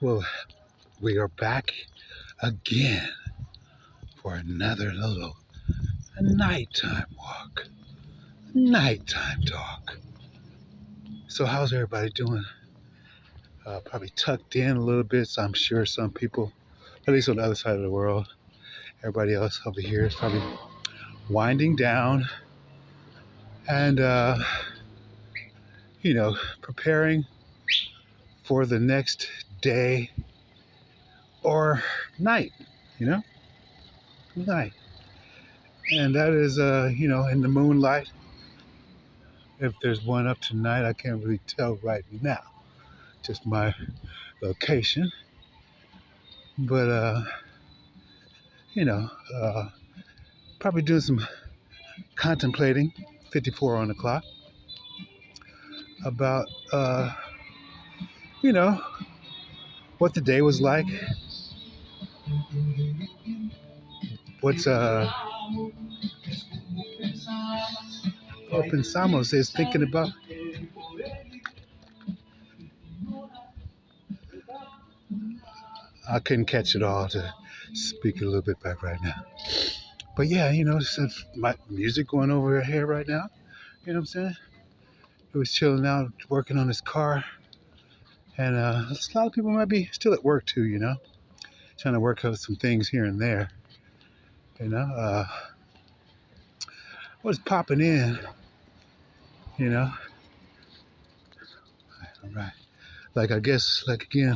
Well, we are back again for another little nighttime walk, nighttime talk. So, how's everybody doing? Probably tucked in a little bit. So I'm sure some people, at least on the other side of the world, everybody else over here is probably winding down and, preparing for the next day or night, you know, night. And that is, in the moonlight. If there's one up tonight, I can't really tell right now. Just my location. But, you know, uh, probably doing some contemplating, 54 on the clock, about, you know, what the day was like. What's, Open Samos is thinking about. I couldn't catch it all to speak a little bit back right now. But yeah, since my music going over here right now, you know what I'm saying? He was chilling out, working on his car. And a lot of people might be still at work too, trying to work out some things here and there. You know, what's popping in, you know? All right. Like, I guess, like, again,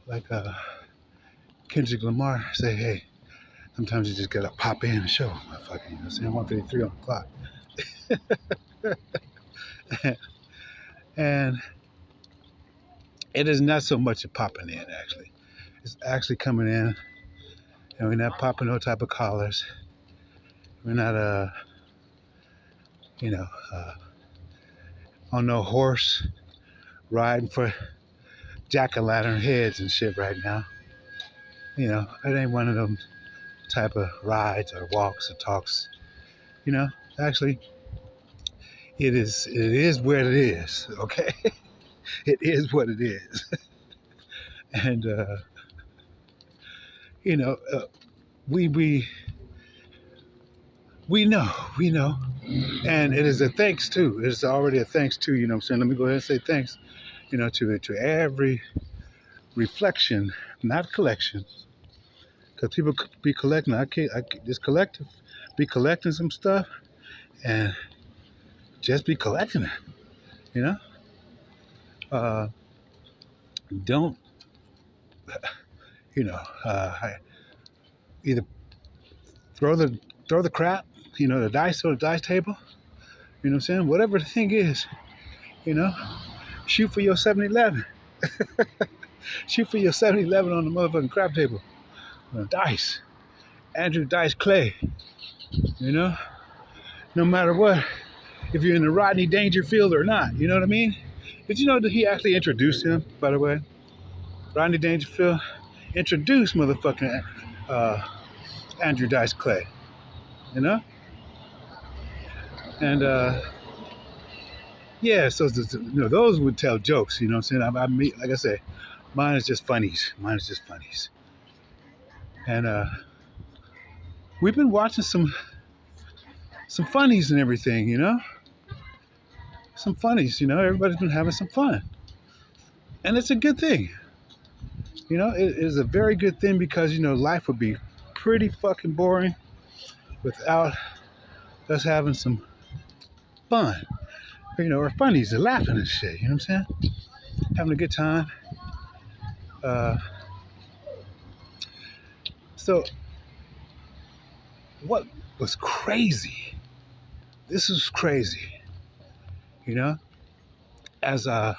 like Kendrick Lamar say, hey, sometimes you just gotta pop in and show, motherfucker, you know what I'm saying? 153 on the clock. And it is not so much a popping in, actually. It's actually coming in, and we're not popping no type of collars. We're not, on no horse riding for jack-o'-lantern heads and shit right now. It ain't one of them type of rides or walks or talks. Actually, it is what it is, okay? It is what it is. And, we know. And it is a thanks too. It's already a thanks too, you know what I'm saying? Let me go ahead and say thanks, to every reflection, not collection. Because people could be collecting. I can't, this collective, be collecting some stuff and just be collecting it, you know? Don't, either throw the crap, the dice on the dice table, you know what I'm saying? Whatever the thing is, you know, shoot for your 7-Eleven. Shoot for your 7-Eleven on the motherfucking crap table. Dice. Andrew Dice Clay, no matter what, if you're in the Rodney Dangerfield or not, you know what I mean? Did you know that he actually introduced him, by the way? Rodney Dangerfield introduced motherfucking Andrew Dice Clay, And, yeah, so, those would tell jokes, you know what I'm saying? I mean, like I say, mine is just funnies. And we've been watching some funnies and everything, Some funnies, everybody's been having some fun. And it's a good thing. It is a very good thing because, life would be pretty fucking boring without us having some fun. Or funnies and laughing and shit, you know what I'm saying? Having a good time. So, what was crazy? This was crazy, As I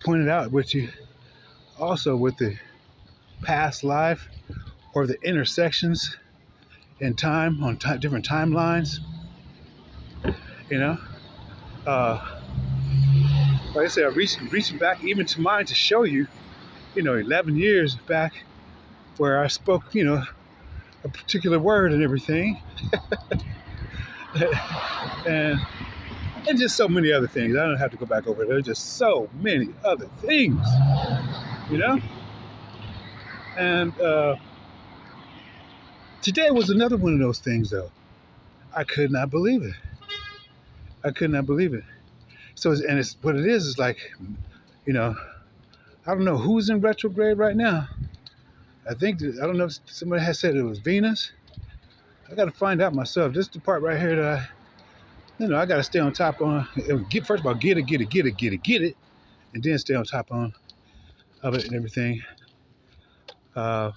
pointed out with you, also with the past life or the intersections in time on different timelines, like I said, I'm reaching back even to mine to show you, 11 years back where I spoke, a particular word and everything. And and just so many other things. I don't have to go back over it. There's just so many other things, you know. And today was another one of those things, though. I could not believe it. I could not believe it. So, it's what it is like, you know, I don't know who's in retrograde right now. I don't know if somebody has said it was Venus. I got to find out myself. This is the part right here that I got to stay on top on. First of all, get it, and then stay on top of it and everything. I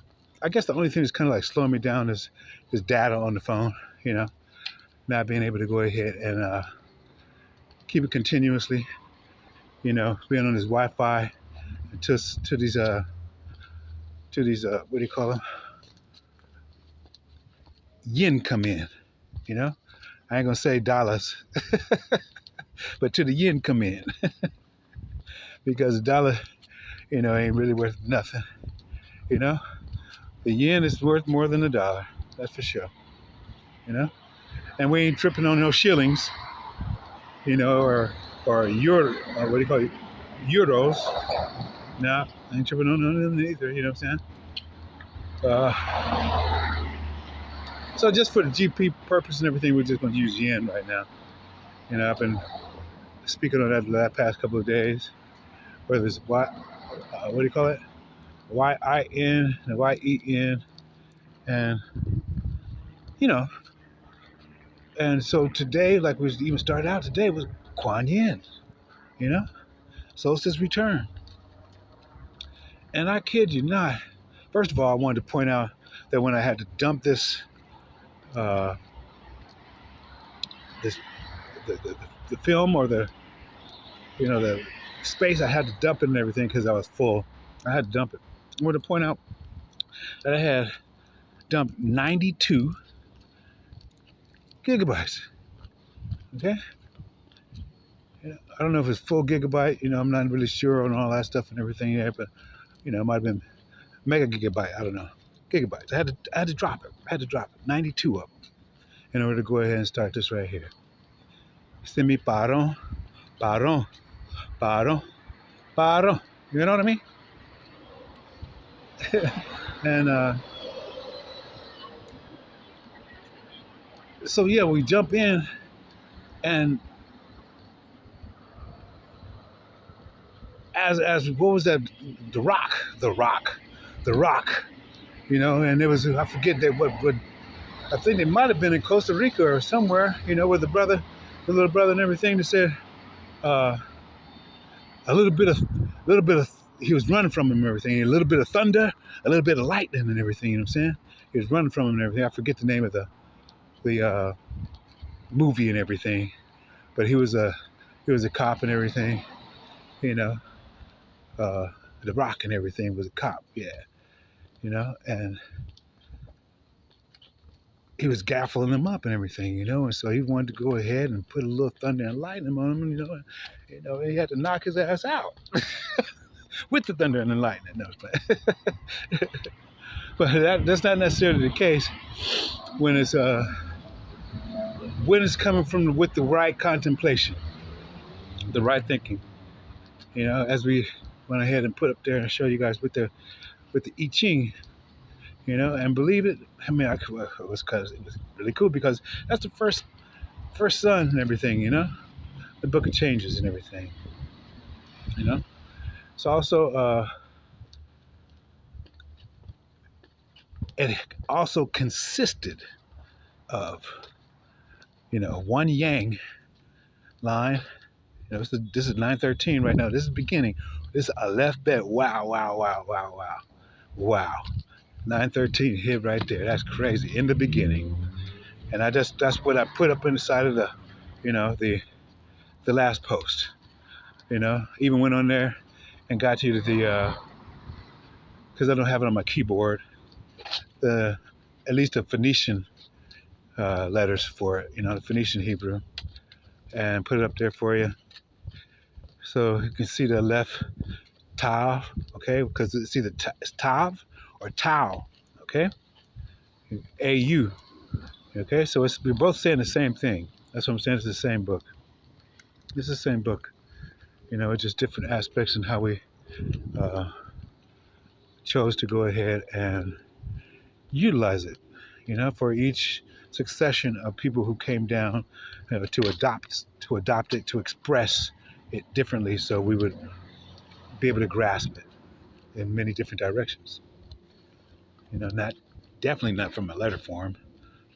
guess the only thing that's kind of like slowing me down is data on the phone. Not being able to go ahead and keep it continuously. Being on this Wi-Fi to these what do you call them? Yen come in. I ain't gonna say dollars, but to the yen come in because the dollar, ain't really worth nothing. The yen is worth more than the dollar. That's for sure. And we ain't tripping on no shillings, or euro, what do you call it? Euros. No, I ain't tripping on none of them either. You know what I'm saying? So just for the GP purpose and everything, we're just going to use yen right now. I've been speaking on that the last past couple of days. Whether it's what do you call it? YIN and YEN, and and so today, like we even started out today, was Kuan Yin. Solstice return, and I kid you not. First of all, I wanted to point out that when I had to dump this, this the film or the space, I had to dump it and everything because I was full. I had to dump it. I wanted to point out that I had dumped 92 gigabytes. Okay. I don't know if it's full gigabyte. I'm not really sure on all that stuff and everything yet, but it might have been mega gigabyte. I don't know. Gigabytes. I had to drop it. 92 of them in order to go ahead and start this right here. Semi paro, paro, paro, paro. You know what I mean? And so yeah, we jump in, and as what was that? The Rock. And there was, I forget that what I think they might have been in Costa Rica or somewhere. With the little brother and everything. That said, a little bit of he was running from him and everything. A little bit of thunder, a little bit of lightning and everything. You know what I'm saying? He was running from him and everything. I forget the name of the movie and everything, but he was a cop and everything. The Rock and everything was a cop. Yeah. And he was gaffling him up and everything, and so he wanted to go ahead and put a little thunder and lightning on him, he had to knock his ass out with the thunder and the lightning. No, but that's not necessarily the case when it's coming from with the right contemplation, the right thinking. As we went ahead and put up there and show you guys with the I Ching. And believe it, I mean, it was really cool because that's the first sun and everything, the book of changes and everything, So also, it also consisted of, one yang line. This is 913 right now. This is the beginning. This is a left bet. Wow. 913 hit right there. That's crazy. In the beginning. And that's what I put up inside of the last post. Even went on there and got you to the, because I don't have it on my keyboard, at least the Phoenician letters for it, the Phoenician Hebrew, and put it up there for you. So you can see the left tav, okay, because it's either it's tav or tau, okay, AU, okay, so we're both saying the same thing. That's what I'm saying, it's the same book. It's the same book. It's just different aspects and how we uh, chose to go ahead and utilize it. For each succession of people who came down to adopt it, to express it differently, so we would be able to grasp it in many different directions. Not definitely not from a letter form,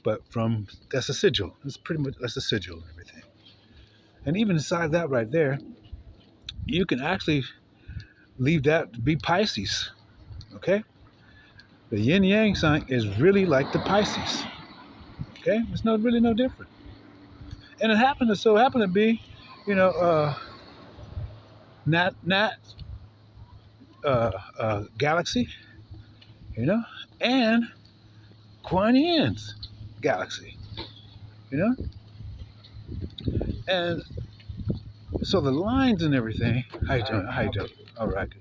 but from that's a sigil. It's pretty much that's a sigil and everything. And even inside that right there, you can actually leave that to be Pisces. Okay, the Yin Yang sign is really like the Pisces. Okay, it's really no different. And it happened to be, you know, Nat Galaxy, you know, and Kuan Yin's Galaxy, you know, and so the lines and everything. How you doing? How you doing? All right.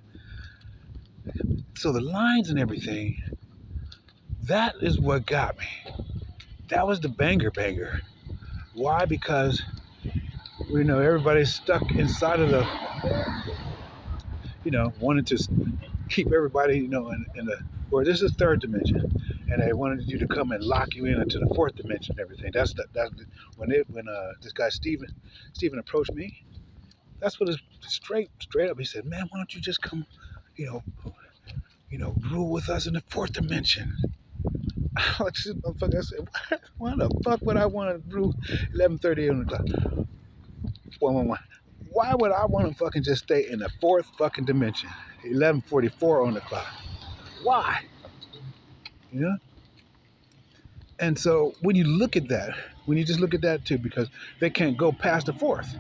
So the lines and everything. That is what got me. That was the banger. Why? Because everybody's stuck inside of the, wanted to keep everybody, in the, or this is third dimension, and they wanted you to come and lock you in into the fourth dimension and everything. That's when this guy Steven approached me. That's what straight up. He said, "Man, why don't you just come, you know, rule with us in the fourth dimension?" I said, "Why the fuck would I want to rule 11:30 on the clock? 111. Why would I want to fucking just stay in the fourth fucking dimension? 11:44 on the clock. Why? You know?" And so when you look at that, when you just look at that too, because they can't go past the fourth,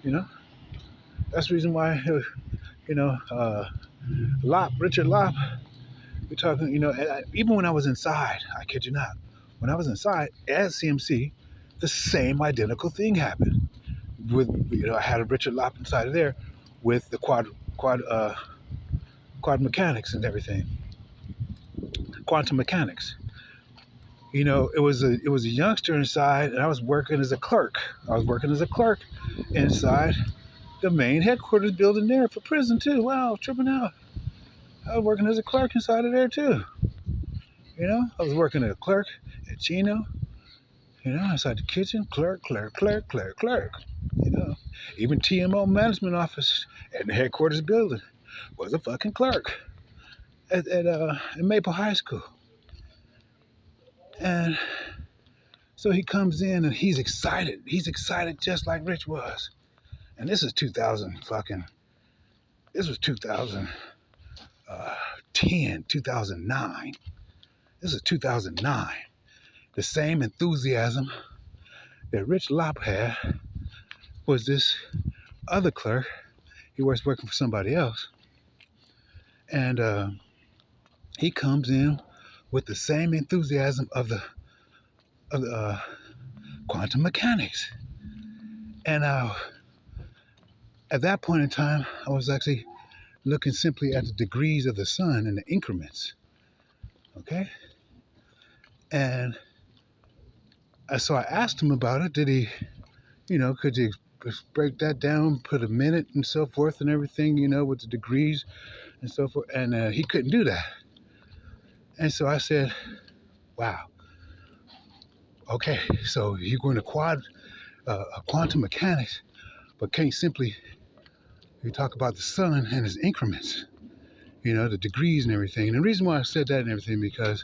you know, that's the reason why, Richard Lopp, we're talking, and even when I was inside, I kid you not, when I was inside as CMC, the same identical thing happened. I had a Richard Lopp inside of there with the quad mechanics and everything, quantum mechanics. It was a youngster inside, and I was working as a clerk. Inside the main headquarters building there for prison too. Wow, tripping out. I was working as a clerk inside of there too. I was working as a clerk at Chino. Inside the kitchen, clerk. Even TMO management office at the headquarters building was a fucking clerk at Maple High School. And so he comes in and he's excited. He's excited just like Rich was. And this is 2000 fucking. This was 2010, 2009. This is 2009. The same enthusiasm that Rich Lopp had was this other clerk. He was working for somebody else. And he comes in with the same enthusiasm of the quantum mechanics. And at that point in time, I was actually looking simply at the degrees of the sun and the increments. Okay? And so I asked him about it. Did he, could you break that down, put a minute and so forth and everything, with the degrees and so forth? And he couldn't do that. And so I said, wow. Okay, so you're going to quantum mechanics, but can't simply you talk about the sun and its increments, the degrees and everything. And the reason why I said that and everything, because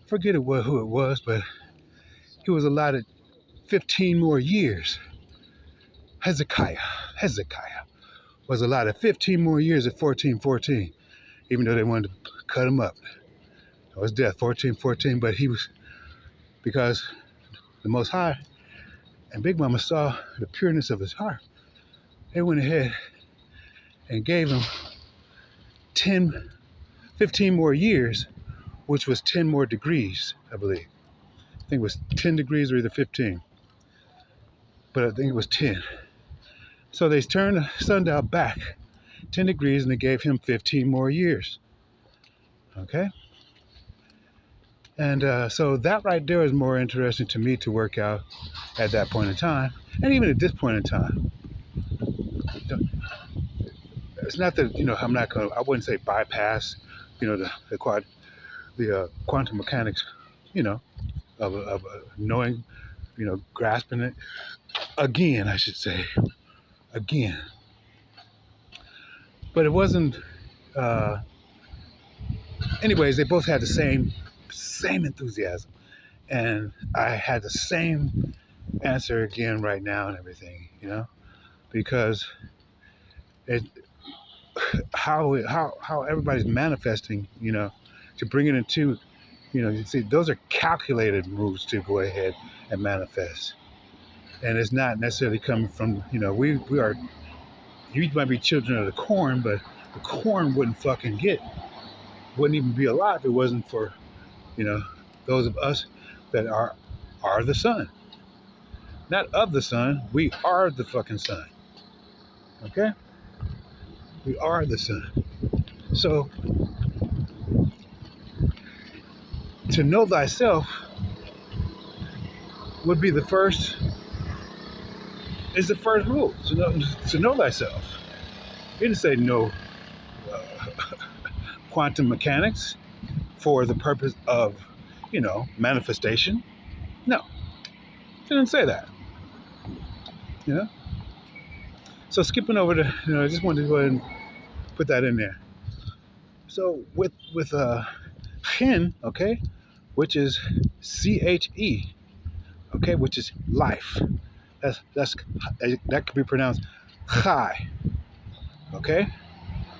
I forget who it was, but he was allotted 15 more years. Hezekiah was allotted 15 more years at 1414, even though they wanted to cut him up. It was death, 1414, but he was, because the Most High and Big Mama saw the pureness of his heart, they went ahead and gave him 15 more years, which was 10 more degrees, I believe. I think it was 10 degrees or either 15, but I think it was 10. So they turned the sundial back 10 degrees and they gave him 15 more years. Okay? And so that right there is more interesting to me to work out at that point in time. And even at this point in time, it's not that, I wouldn't say bypass, the quantum mechanics, you know, of knowing, grasping it. Again, I should say, again. But it wasn't, uh, anyways, they both had the same enthusiasm. And I had the same answer again right now and everything, because it, how everybody's manifesting, to bring it into, you see, those are calculated moves to go ahead and manifest. And it's not necessarily coming from, we are, you might be children of the corn, but the corn wouldn't even be alive if it wasn't for, you know, those of us that are the sun. Not of the sun, we are the fucking sun. Okay? We are the sun. So to know thyself would be the first rule. To know thyself. He didn't say no quantum mechanics for the purpose of, manifestation. No, he didn't say that. You know. So skipping over to, I just wanted to go ahead and put that in there. So with Chin, okay, which is CHE, okay, which is life. That could be pronounced Chai, okay,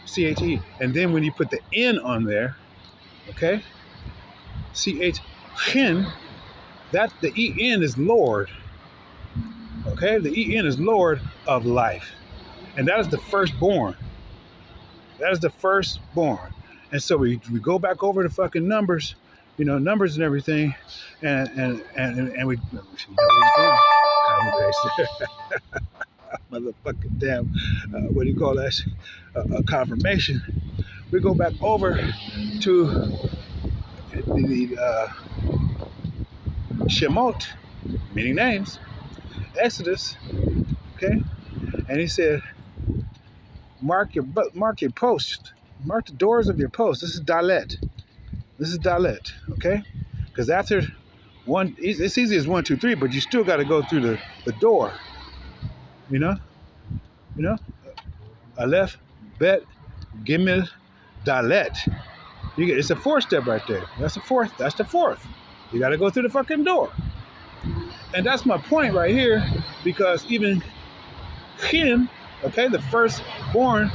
CHE, and then when you put the N on there, okay, Chin, that the EN is Lord, okay, the EN is Lord of life, and that is the firstborn. That is the firstborn. And so we go back over the fucking numbers, numbers and everything, and we motherfucking damn, what do you call that? A confirmation. We go back over to the Shemot, meaning names, Exodus, okay, and he said, mark your post, mark the doors of your post. This is Dalet. Okay? Because after one, it's easy as 1, 2, 3, but you still got to go through the door. You know, Aleph, Bet, Gimel, Dalet. It's a 4-step right there. That's the fourth. You got to go through the fucking door. And that's my point right here, because even Chin, okay, the firstborn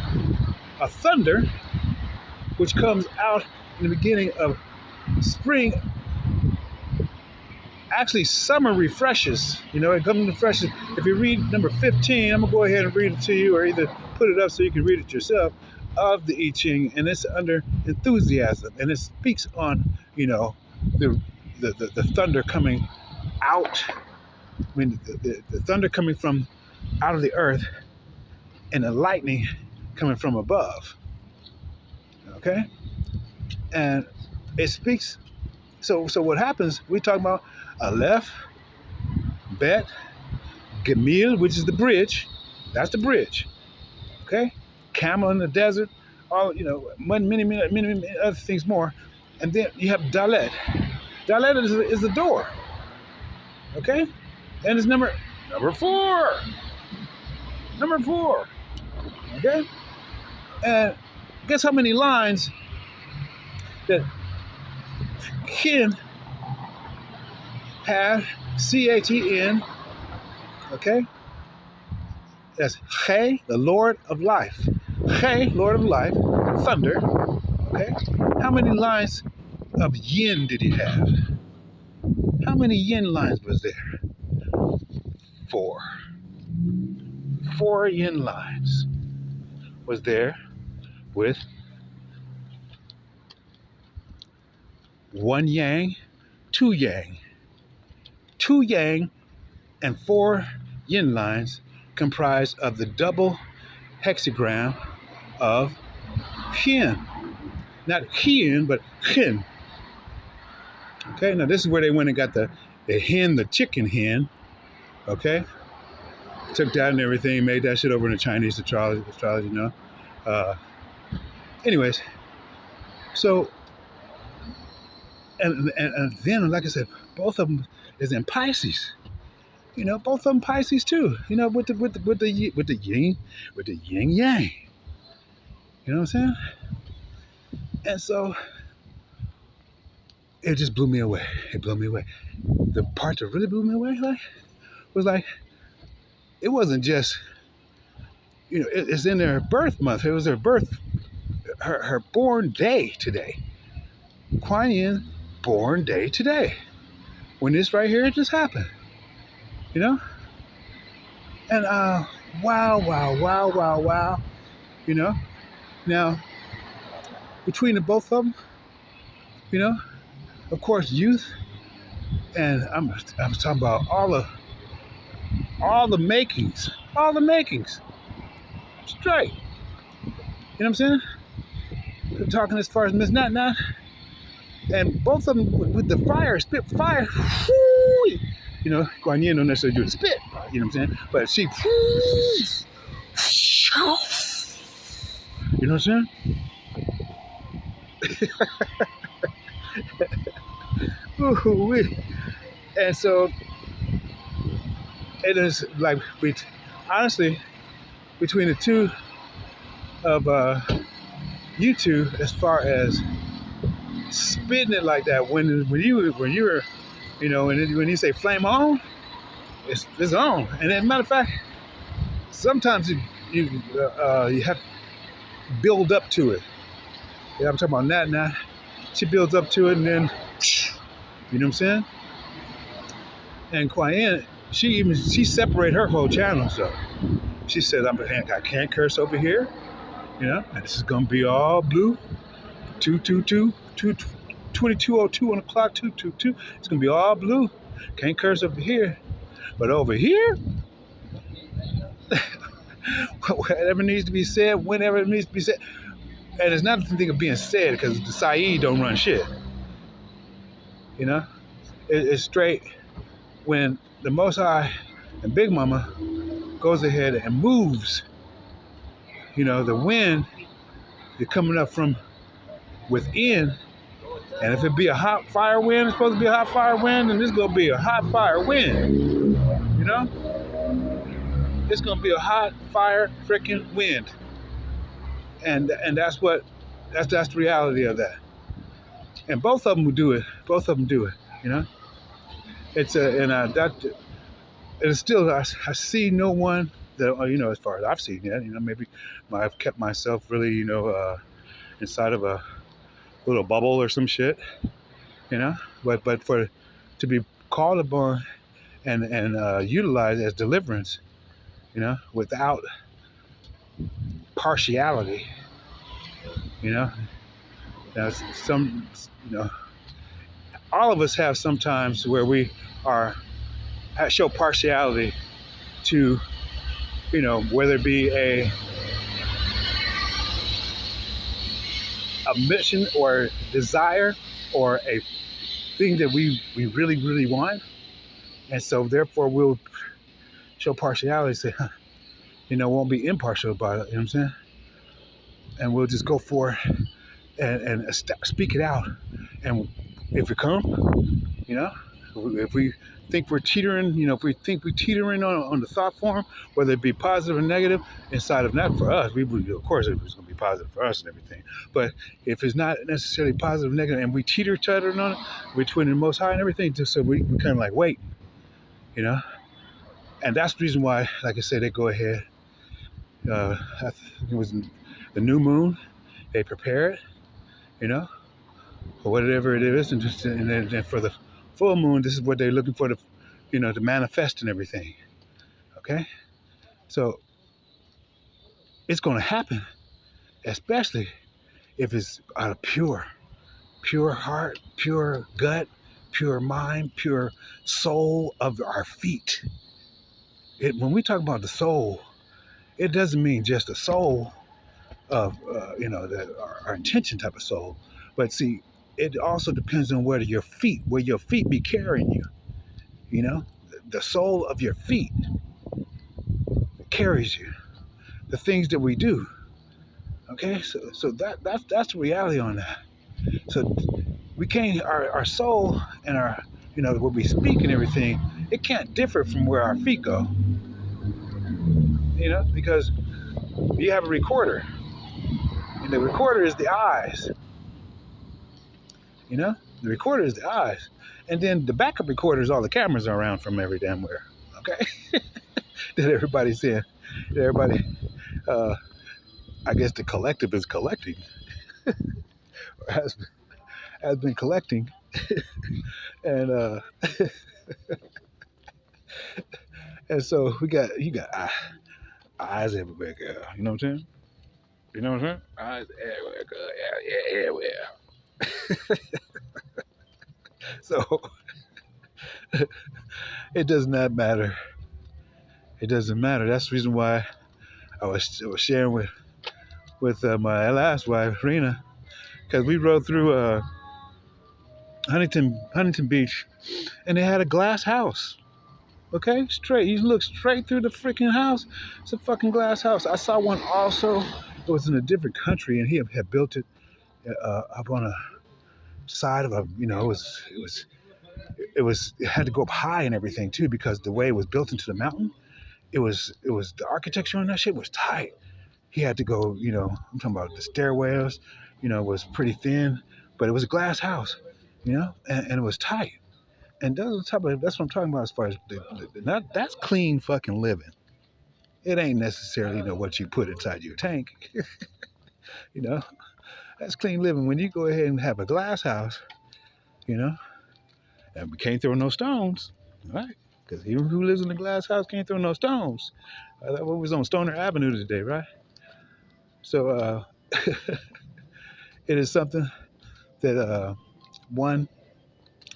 of thunder, which comes out in the beginning of spring. Actually, summer refreshes. It comes refreshes. If you read number 15, I'm gonna go ahead and read it to you, or either put it up so you can read it yourself, of the I Ching, and it's under enthusiasm, and it speaks on, the thunder coming out. I mean, the thunder coming from out of the earth, and the lightning coming from above. Okay, and it speaks. So what happens? We talk about Aleph, Bet, Gemil, which is the bridge. That's the bridge. Okay? Camel in the desert, all, many other things more. And then you have Dalet. Dalet is the door. Okay? And it's number 4. Number 4. Okay? And guess how many lines that Chin had, CHEN, okay? That's Che, the Lord of Life. Che, Lord of Life, thunder, okay? How many lines of yin did he have? How many yin lines was there? 4. 4 yin lines was there with 1 yang, 2 yang. 2 yang and 4 yin lines comprised of the double hexagram of Chin. Not Chin, but Chin. Okay, now this is where they went and got the hen, the chicken hen. Okay, took that and everything, made that shit over into Chinese astrology, Uh, anyways, so and then, like I said, both of them is in Pisces. Both of them Pisces too. With the yin yang. You know what I'm saying? And so it just blew me away. It blew me away. The part that really blew me away, was it wasn't just it's in their birth month. It was her born day today. Kuan Yin born day today. When this right here just happened, you know, and wow, wow, wow, wow, wow, you know. Now between the both of them, of course, youth, and I'm talking about all the makings, straight. You know what I'm saying? I'm talking as far as Miss Nat Nat, and both of them with the fire, spit fire. Whoo! Guan Yin don't necessarily do the spit. You know what I'm saying? But she, you know what I'm saying? Ooh-wee. And so it is like, honestly, between the two of you two, as far as spitting it like that, when you were, when you say flame on, it's on. And as a matter of fact, sometimes you have to build up to it. Yeah, I'm talking about that now. She builds up to it, and then, you know what I'm saying? And Kuan Yin, she separated her whole channel. So she said, I can't curse over here, and this is gonna be all blue. 2202 on the clock, 222. It's gonna be all blue. Can't curse over here, but over here, whatever needs to be said, whenever it needs to be said. And it's not the thing of being said, because the Saeed don't run shit. It's straight when the Most High and Big Mama goes ahead and moves. The wind is coming up from within, and if it be a hot fire wind, it's supposed to be a hot fire wind, and this is gonna be a hot fire wind. It's gonna be a hot fire freaking wind, and that's the reality of that. And both of them will do it. Both of them do it. It's still I see no one that as far as I've seen yet. Maybe I've kept myself really inside of a little bubble or some shit. But for to be called upon and utilized as deliverance, without partiality. Now some all of us have sometimes where we show partiality to, whether it be a mission or desire or a thing that we really, really want. And so therefore we'll show partiality, say, won't be impartial about it, you know what I'm saying? And we'll just go for it and speak it out. And if it comes, if we think we're teetering, if we think we're teetering on the thought form, whether it be positive or negative, inside of that for us, of course, if it's going to be positive for us and everything. But if it's not necessarily positive or negative, and we teetering on it, between the Most High and everything, just so we kind of like wait, And that's the reason why, like I said, they go ahead. I think it was the new moon. They prepare it, or whatever it is, and then for the full moon, this is what they're looking for to manifest and everything. Okay, so it's going to happen, especially if it's out of pure heart, pure gut, pure mind, pure soul of our feet. When we talk about the soul, it doesn't mean just the soul of our intention type of soul, but see, it also depends on where your feet be carrying you. The soul of your feet. carries you, the things that we do. Okay, so that's the reality on that. So we can't our soul and our what we speak and everything, it can't differ from where our feet go. Because you have a recorder, and the recorder is the eyes. You know, the recorder is the eyes, and then the backup recorder is all the cameras are around from every damn where. Okay, that everybody's saying, everybody. Uh, I guess the collective is collecting, or has been collecting, and and so you got eyes everywhere, girl. You know what I'm saying? You know what I'm saying? Eyes everywhere, girl. Yeah, everywhere. So it does not matter. It doesn't matter. That's the reason why I was sharing with my last wife, Rena, because we rode through Huntington Beach, and they had a glass house. Okay, straight. You look straight through the freaking house. It's a fucking glass house. I saw one also. It was in a different country, and he had built it up on a side of a. It had to go up high and everything too, because the way it was built into the mountain. It was the architecture on that shit was tight. He had to go. I'm talking about the stairwells. Was pretty thin, but it was a glass house. And it was tight. And that's what I'm talking about as far as that's clean fucking living. It ain't necessarily what you put inside your tank. you know, that's clean living. When you go ahead and have a glass house, you know, and we can't throw no stones, right? Because even who lives in a glass house can't throw no stones. That was on Stoner Avenue today, right? So it is something that one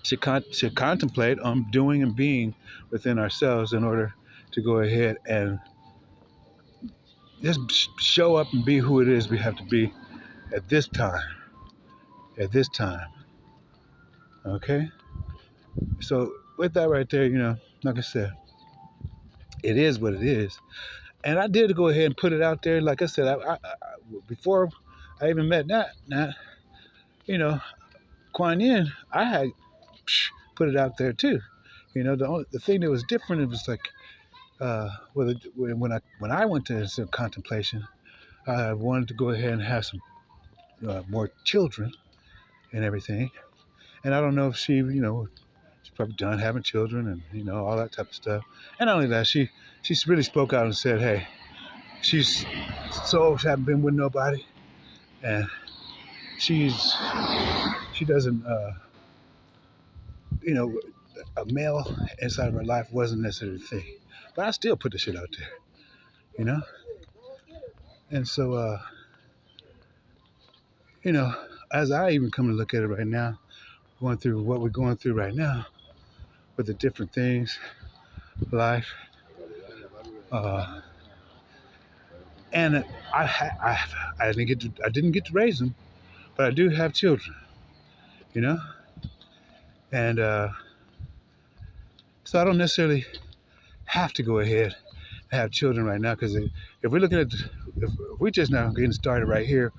should contemplate on doing and being within ourselves in order to go ahead and just show up and be who it is we have to be at this time. At this time. Okay? So with that right there, like I said, it is what it is. And I did go ahead and put it out there. Like I said, before I even met Nat, Kuan Yin, I had put it out there too. The thing that was different, it was like when I went to some contemplation, I wanted to go ahead and have some more children and everything. And I don't know if she's probably done having children and all that type of stuff. And not only that, she really spoke out and said, hey, she hasn't been with nobody, and she doesn't a male inside of her life wasn't necessarily a thing. But I still put the shit out there, you know. And so as I even come to look at it right now, going through what we're going through right now with the different things, life, and I didn't get to raise them, but I do have children, and so I don't necessarily have to go ahead and have children right now, because if we're looking at if we're just now getting started right here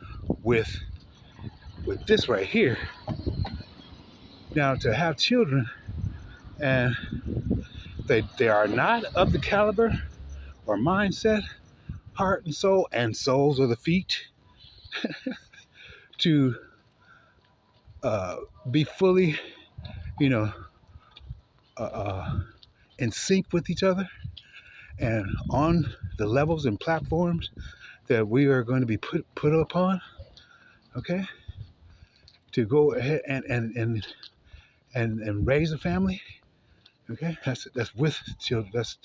with this right here, now to have children and they are not of the caliber or mindset, heart and soul, and soles of the feet to be fully, in sync with each other and on the levels and platforms that we are going to be put upon, okay, to go ahead and raise a family, okay. That's with children. That's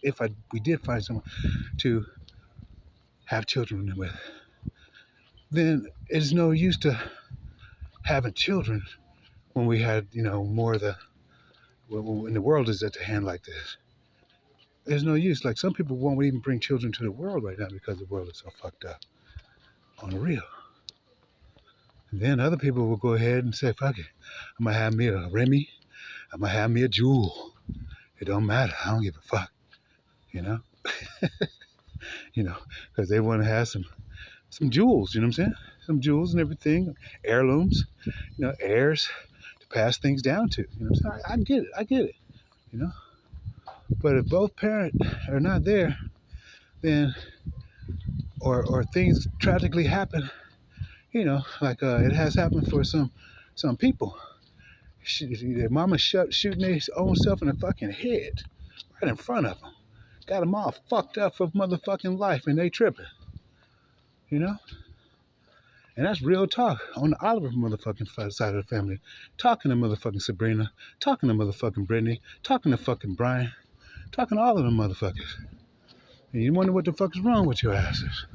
if we did find someone to have children with, then it's no use to having children when we had more of the when the world is at the hand like this. There's no use. Like, some people won't even bring children to the world right now because the world is so fucked up on the real. And then other people will go ahead and say, fuck it, I'm gonna have me a Remy, I'm gonna have me a Jewel. It don't matter. I don't give a fuck, you know? you know, because they want to have some jewels, you know what I'm saying? Some jewels and everything, heirlooms, heirs to pass things down to. You know what I'm saying? I get it, you know. But if both parents are not there, then or things tragically happen, like it has happened for some people. Their mama shooting their own self in the fucking head right in front of them. Got them all fucked up for motherfucking life, and they tripping, you know. And that's real talk on the Oliver motherfucking side of the family. Talking to motherfucking Sabrina, talking to motherfucking Brittany, talking to fucking Brian, talking to all of them motherfuckers. And you wonder what the fuck is wrong with your asses.